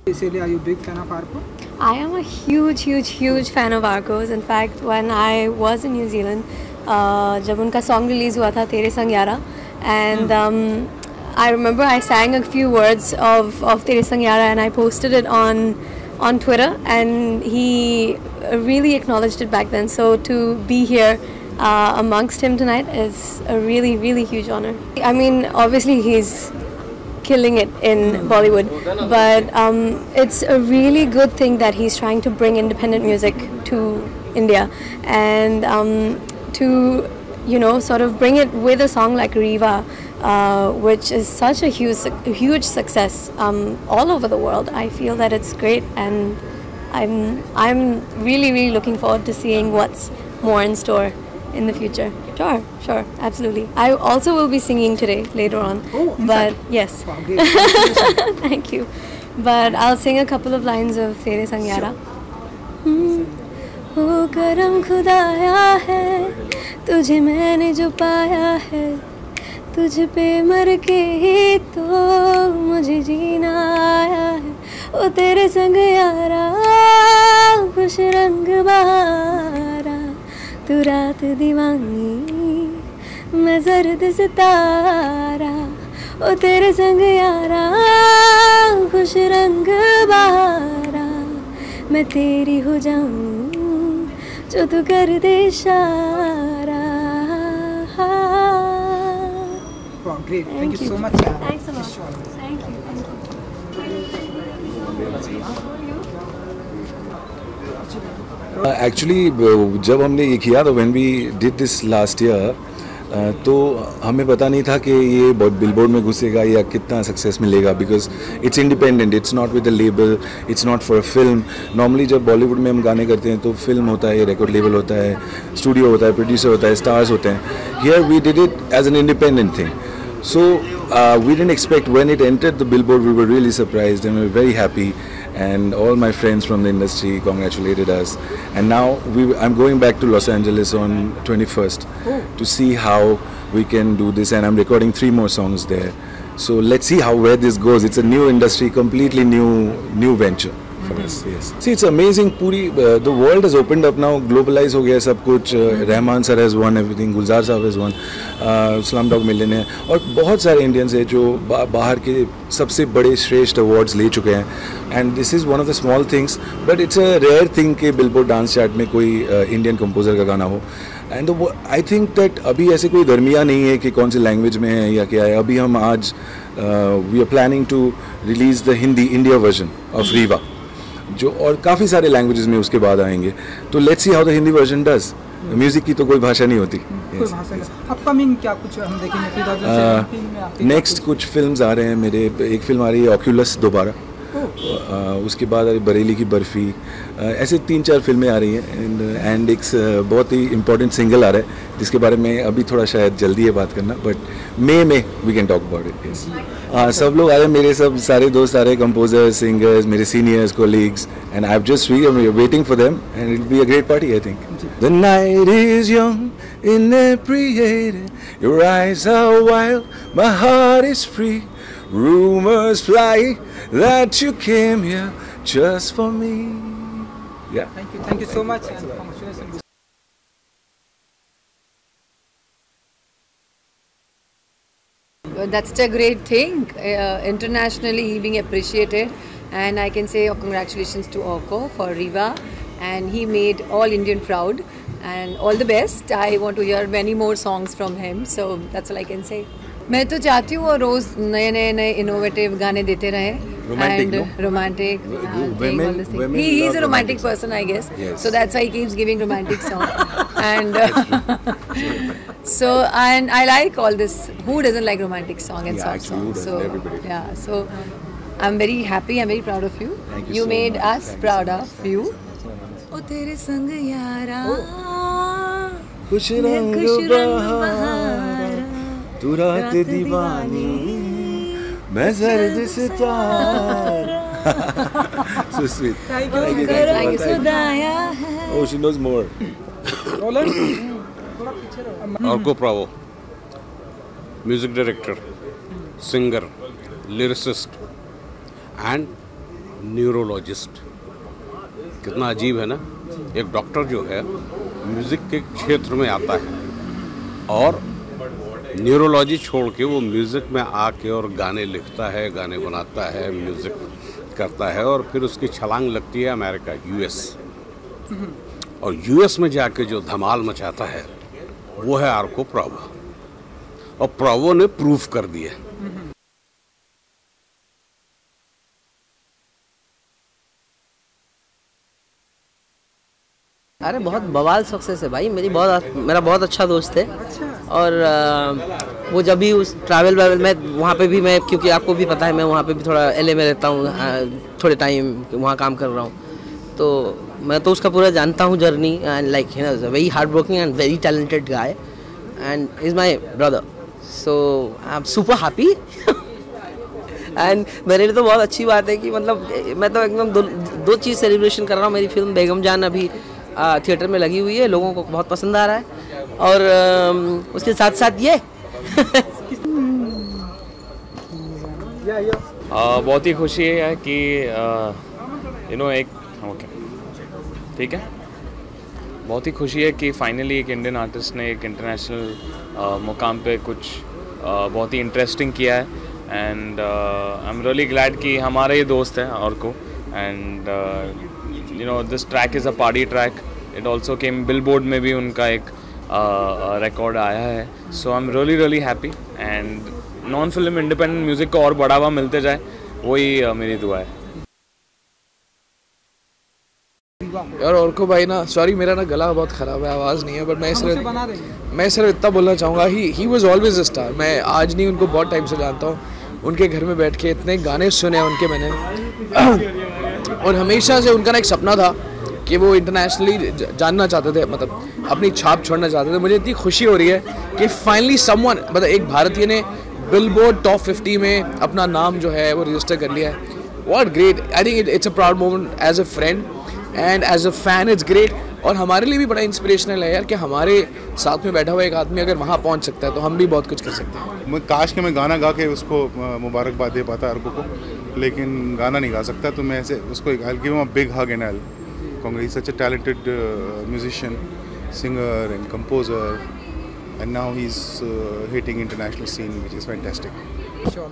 Basically, are you a big fan of Arco? I am a huge fan of Arcos. In fact, when I was in New Zealand, जब उनका song release हुआ था तेरे संग यारा, and I remember I sang a few words of Tere Sang Yara and I posted it on Twitter, and he really acknowledged it back then. So to be here amongst him tonight is a really huge honor. I mean, obviously he's killing it in Bollywood, but it's a really good thing that he's trying to bring independent music to India, and to sort of bring it with a song like Riva, which is such a huge success all over the world. I feel that it's great, and I'm really looking forward to seeing what's more in store in the future. Sure, absolutely. I also will be singing today later on. Oh, but yes. Wow, great. Thank you. But I'll sing a couple of lines of Tere Sang Yara. ओ करम खुदाया है तुझे मैंने जो पाया है, तुझ पे मर के ही तो मुझे जीना आया है। ओ तेरे संग यारा खुश रंग बहारा, तू रात दीवानी मैं जर्द सितारा। ओ तेरे संग यारा खुश रंग बहारा, मैं तेरी हो जाऊं जो तू कर दे इशारा। Wow, great. Thank you so much. Thanks a lot. Thank you. Actually, जब हमने ये किया था, when we did this last year, तो हमें पता नहीं था कि ये बिलबोर्ड में घुसेगा या कितना सक्सेस मिलेगा, because it's independent, it's not with a label, it's not for a film. Normally जब बॉलीवुड में हम गाने करते हैं तो फिल्म होता है, रिकॉर्ड लेबल होता है, स्टूडियो होता है, प्रोड्यूसर होता है, स्टार्स होते हैं। Here we did it as an independent thing, so we didn't expect. When it entered the billboard, we were really surprised and we were very happy, and all my friends from the industry congratulated us. And now I'm going back to Los Angeles on 21st to see how we can do this, and I'm recording 3 more songs there. So let's see where this goes. It's a new industry, completely new venture for us. Yes. See, it's amazing. The world has opened up now. Globalized हो गया सब कुछ. Rahman sir has won everything. गुलजार साहब has won. Slumdog Millionaire. और बहुत सारे Indians हैं जो बाहर के सबसे बड़े श्रेष्ठ awards ले चुके हैं. And this is one of the small things, but it's a rare thing कि Billboard Dance Chart में कोई Indian composer का गाना हो. And I think that अभी ऐसे कोई दरमिया नहीं है कि कौन सी लैंग्वेज में है या क्या है. अभी हम आज we are planning to release the Hindi India version of Riva, जो और काफ़ी सारे लैंग्वेजेस में उसके बाद आएंगे. तो let's see how the Hindi version does. Music की तो कोई भाषा नहीं होती. कोई भाषा नहीं. अपकमिंग क्या कुछ हम देखेंगे 2017 में आपके? नेक्स्ट कुछ फिल्म्स आ रहे हैं मेरे. एक फिल्म आ रही है ऑक्यूलस दोबारा, उसके बाद बरेली की बर्फ़ी, ऐसे 3-4 फिल्में आ रही हैं. एंड एक बहुत ही इम्पोर्टेंट सिंगल आ रहा है जिसके बारे में अभी थोड़ा शायद जल्दी है बात करना, बट मे में we can talk about it. हाँ, सब लोग आ रहे हैं, मेरे सब सारे दोस्त आ रहे हैं, कंपोजर्स, सिंगर्स, मेरे seniors, colleagues, and I have just waiting for them, and it will be a great party I think. The night is young inebriated, your eyes are wild, my heart is free. Rumors fly that you came here just for me. Yeah. Thank you so much, and congratulations. That's a great thing. Internationally, he being appreciated, and I can say congratulations to Orko for Riva, and he made all Indian proud. And all the best. I want to hear many more songs from him. So that's all I can say. मैं तो चाहती हूँ वो रोज नए innovative गाने देते रहे. Romantic, and no? romantic. Women He's love a romantic romantic. person, I guess. Yes. So that's why he keeps giving romantic songs. And so and I like all this. Who doesn't like romantic song and Yeah, soft actually, who songs? doesn't? So Everybody. yeah. So I'm very happy. I'm very proud of you. Thank you so made much. us Thank you proud so much. of you. ओ तेरे संग यारा खुश रंग बहारा, तू रात दीवानी मैं जर्द सितारा. So sweet. Thank you. Thank you. रंग सुदाया है. Oh, she knows more. Roland, थोड़ा पीछे रहो. Orko Bravo, music director, singer, lyricist, and neurologist. कितना अजीब है ना, एक डॉक्टर जो है म्यूज़िक के क्षेत्र में आता है और न्यूरोलॉजी छोड़ के वो म्यूज़िक में आके और गाने लिखता है, गाने बनाता है, म्यूज़िक करता है और फिर उसकी छलांग लगती है अमेरिका, यूएस। और यूएस में जाके जो धमाल मचाता है वो है आर्को प्रावो, और प्रावो ने प्रूफ कर दिया। अरे बहुत बवाल सक्सेस है भाई, मेरा बहुत अच्छा दोस्त है। और वो जब भी उस ट्रैवल में वहाँ पे भी मैं, क्योंकि आपको भी पता है मैं वहाँ पे भी थोड़ा एलए में रहता हूँ, थोड़े टाइम वहाँ काम कर रहा हूँ, तो मैं तो उसका पूरा जानता हूँ journey. And like he is a very hard working and very talented guy and is my brother, so I am super happy. And मेरे लिए तो बहुत अच्छी बात है कि मतलब मैं तो एकदम दो चीज़ सेलिब्रेशन कर रहा हूँ। मेरी फिल्म बेगम जान अभी थिएटर में लगी हुई है, लोगों को बहुत पसंद आ रहा है, और उसके साथ साथ ये बहुत ही खुशी है कि एक ओके ठीक है, बहुत ही खुशी है कि फाइनली एक इंडियन आर्टिस्ट ने एक इंटरनेशनल मुकाम पे कुछ बहुत ही इंटरेस्टिंग किया है। And I am really glad कि हमारे ही दोस्त हैं और को, and this track is a party track. It also came Billboard में भी उनका एक रिकॉर्ड आया है, so I am really happy. And non film independent music को और बढ़ावा मिलते जाए, वही मेरी दुआ है। यार और को भाई ना, सॉरी मेरा ना गला बहुत ख़राब है, आवाज़ नहीं है, बट मैं सिर्फ इतना बोलना चाहूँगा, he was always a star. मैं आज नहीं, उनको बहुत टाइम से जानता हूँ। उनके घर में बैठ के इतने गाने सुने हैं उनके मैंने, और हमेशा से उनका ना एक सपना था कि वो इंटरनेशनली जानना चाहते थे, मतलब अपनी छाप छोड़ना चाहते थे। मुझे इतनी खुशी हो रही है कि फाइनली समवन, मतलब एक भारतीय ने बिलबोर्ड टॉप 50 में अपना नाम जो है वो रजिस्टर कर लिया है। What great, I think it's a proud moment as a friend and as a fan, it's great. और हमारे लिए भी बड़ा इंस्पिरेशनल है यार कि हमारे साथ में बैठा हुआ एक आदमी अगर वहाँ पहुँच सकता है तो हम भी बहुत कुछ कर सकते हैं। मैं काश कि मैं गाना गा के उसको मुबारकबाद दे पाता अर्को को, लेकिन गाना नहीं गा सकता, तो मैं ऐसे उसको I'll give him a big hug and I'll congratulate. He's such a talented musician, singer and composer, and now he's hitting international scene, which is fantastic. Sure.